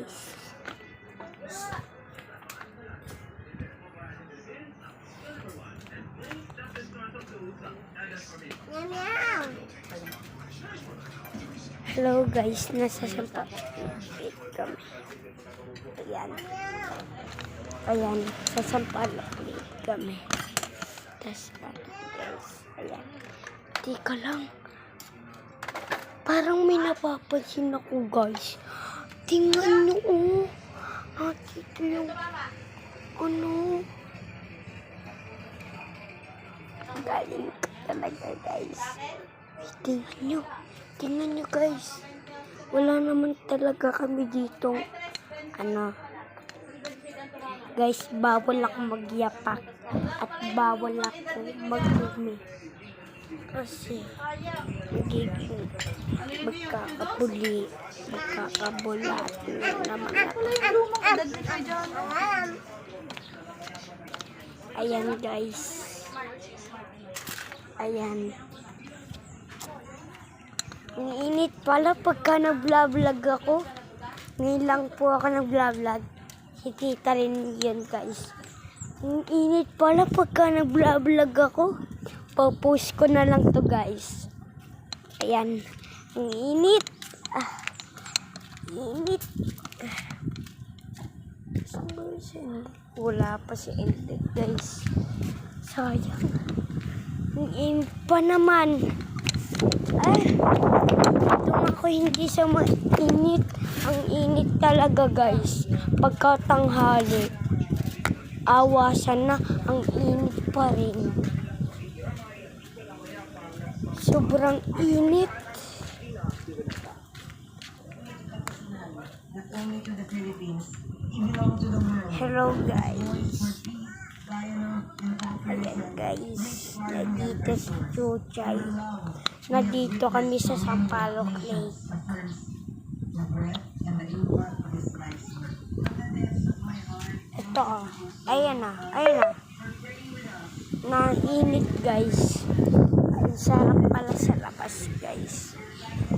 guys. Hello guys, nasa Sampaloc kami. Ayan, sa Sampaloc kami. Tapos guys, ayan. Tika lang. Parang may napapansin ako guys. Tingnan nyo oh. Nakita yung ano. Galing talaga guys. Tingnan nyo guys. Wala naman talaga kami dito. Ano. Guys, bawal ako magyapak. At bawal ako magdumi. Kasi magiging magkakabulat naman ako. Ayan guys. Ayan. Ang init pala pagka nag-vlog ako. Ngayon lang po ako nag-vlog. Kita rin yun guys. Ang init pala pagka nag-vlog ako. Post ko na lang to guys. Ayan. Ang init. Init. Wala pa si Endet guys. Sayang. Ang init pa naman. Itong ako hindi sa mainit. Ang init talaga guys. Pagkatanghali. Awasan na. Ang init pa rin. Sobrang init. Hello guys. Ayan guys. Nandito si Chuchay. Nandito kami sa Sampaloc Lake. Ito oh. Ayan na. Nainit guys. Ang sarap pala sa labas guys.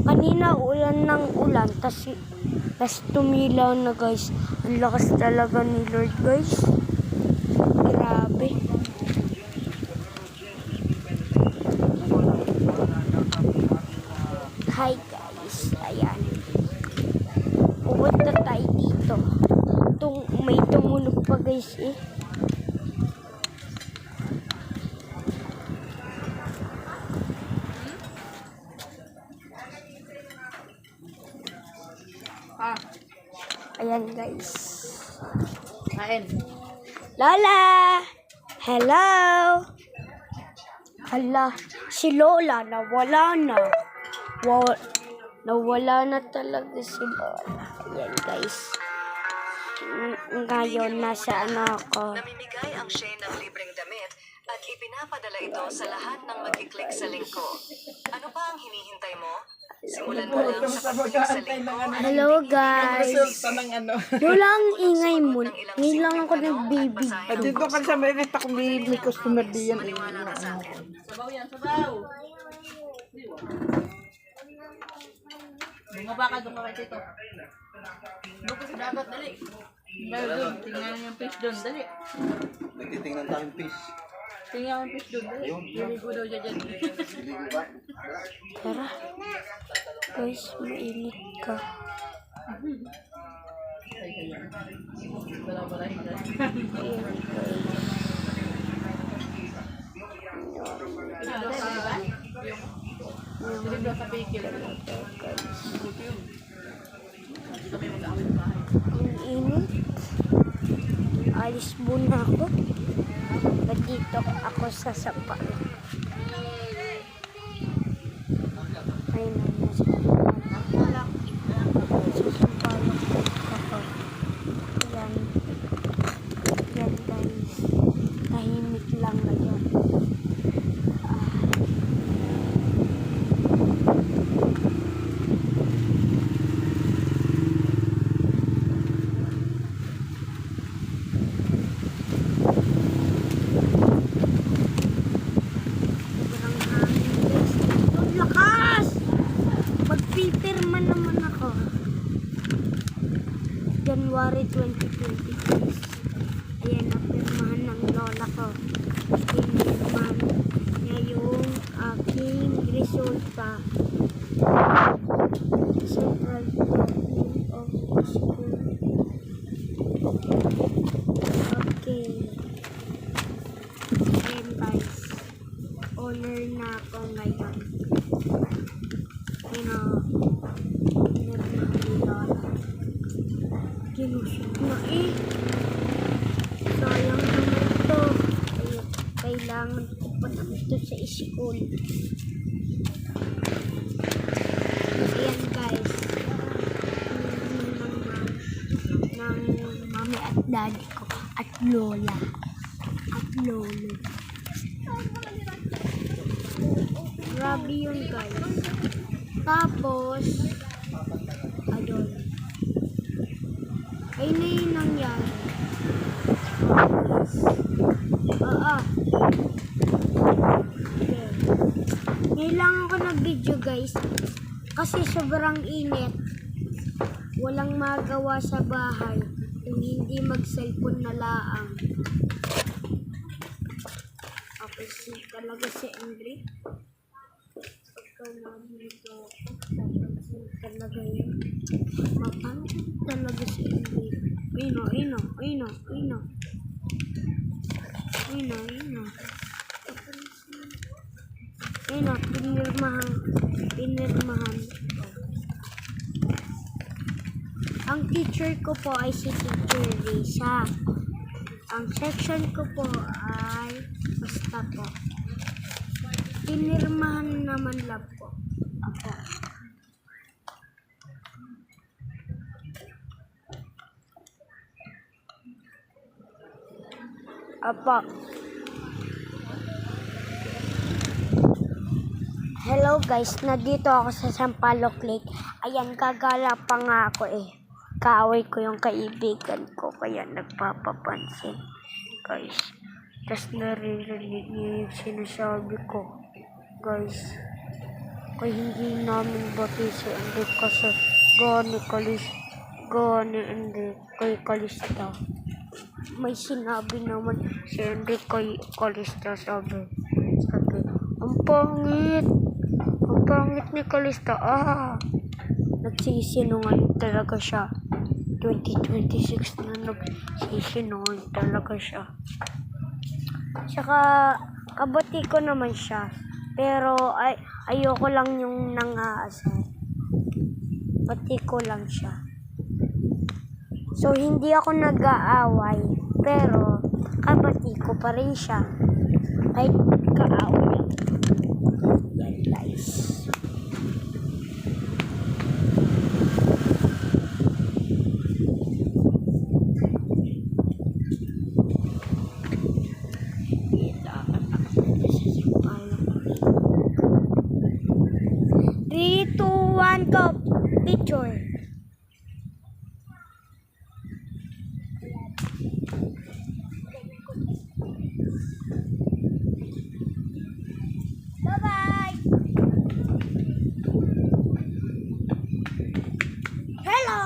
Kanina ulan ng ulan. Tas tumilaw na guys. Ang lakas talaga ni Lord guys. Grabe. Hi guys. Ayan. Pupunta tayo dito. May tumunog pa guys eh. Ayan guys. Kain. Lola! Hello! Hala, si Lola nawala na. Nawala na talaga si Lola. Ayan guys. Ngayon nasa ako. Namimigay ang Shane ng libreng damit at ipinapadala ito sa lahat ng magkiklik sa link ko. Ano pa ang hinihintay mo? Simulan mo lang sa pag-click sa link ko. Hello guys. Wala ang ingay mo. Ngayon lang ako nag-baby. Dito ka sa may ako may customer diyan. Sabaw yan, sabaw. Mga baka doon ka dito. Doon ka sa dagat, dali. Doon, tingnan yung fish doon, dali. Nagtitingnan tayong fish. Tingnan yung fish doon, dali. Liligo daw siya dyan. Tara. Guys, mainit ka. Wala hindi. Dito sa pikil. Ang init. Alis muna ako. Dito ako sa Sampaloc. Ayun na nasa Sampaloc. Sa Sampaloc ako. Yan guys. Tahimik lang ngayon. January 2020. Ayan, napirmahan ng lola ko. Pinirmahan niya yung aking resulta. Central Department of School. Okay. Ayan guys. Honor na ako ngayon. Pinirmahan ni lola. Kinusok na eh. Sayang naman ito. Kailangan pupunta ito sa school. Ayan guys. Ng mami at daddy ko. At lola. At lolo. Grabe yun guys. Tapos, ayun. Ay na yung nangyari. Okay. Ngayon lang ako nag-video guys. Kasi sobrang init. Walang magawa sa bahay. Kung hindi mag-cellphone na laang. Papansin talaga si Andre. Pagka nandito, papansin talaga yun. Papansin talaga si Andre. Ayun. Pinirmahan. Ang teacher ko po ay si Teacher Risa. Ang section ko po ay basta po. Pinirmahan naman lang po ako. Apa. Hello guys, nandito ako sa Sampaloc Lake. Ayan, gagala pa nga ako eh. Kaaway ko yung kaibigan ko, kaya nagpapapansin. Guys, tas naririnig niyo yung sinasabi ko. Guys, kaya hindi namin bati si Andre kasi gani kay Kalista. May sinabi naman si Andre kay Kalista, sabi, ang pangit ni Kalista. Nagsisinungaling talaga siya. 2026 na nagsisinungaling talaga siya. Tsaka kabati ko naman siya, pero ayoko lang yung nangaasar. Bati ko lang siya. So hindi ako nag-aaway, pero kabati ko pa rin siya. Ay kaaway. Yan guys. Three, two, one, go! Picture. Bye-bye! Hello!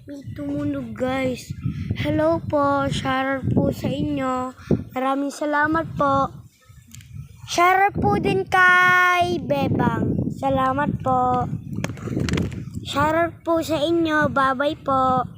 May tumunog guys. Hello po, shoutout po sa inyo. Maraming salamat po. Shoutout po din kay Bebang. Salamat po. Shoutout po sa inyo. Bye-bye po.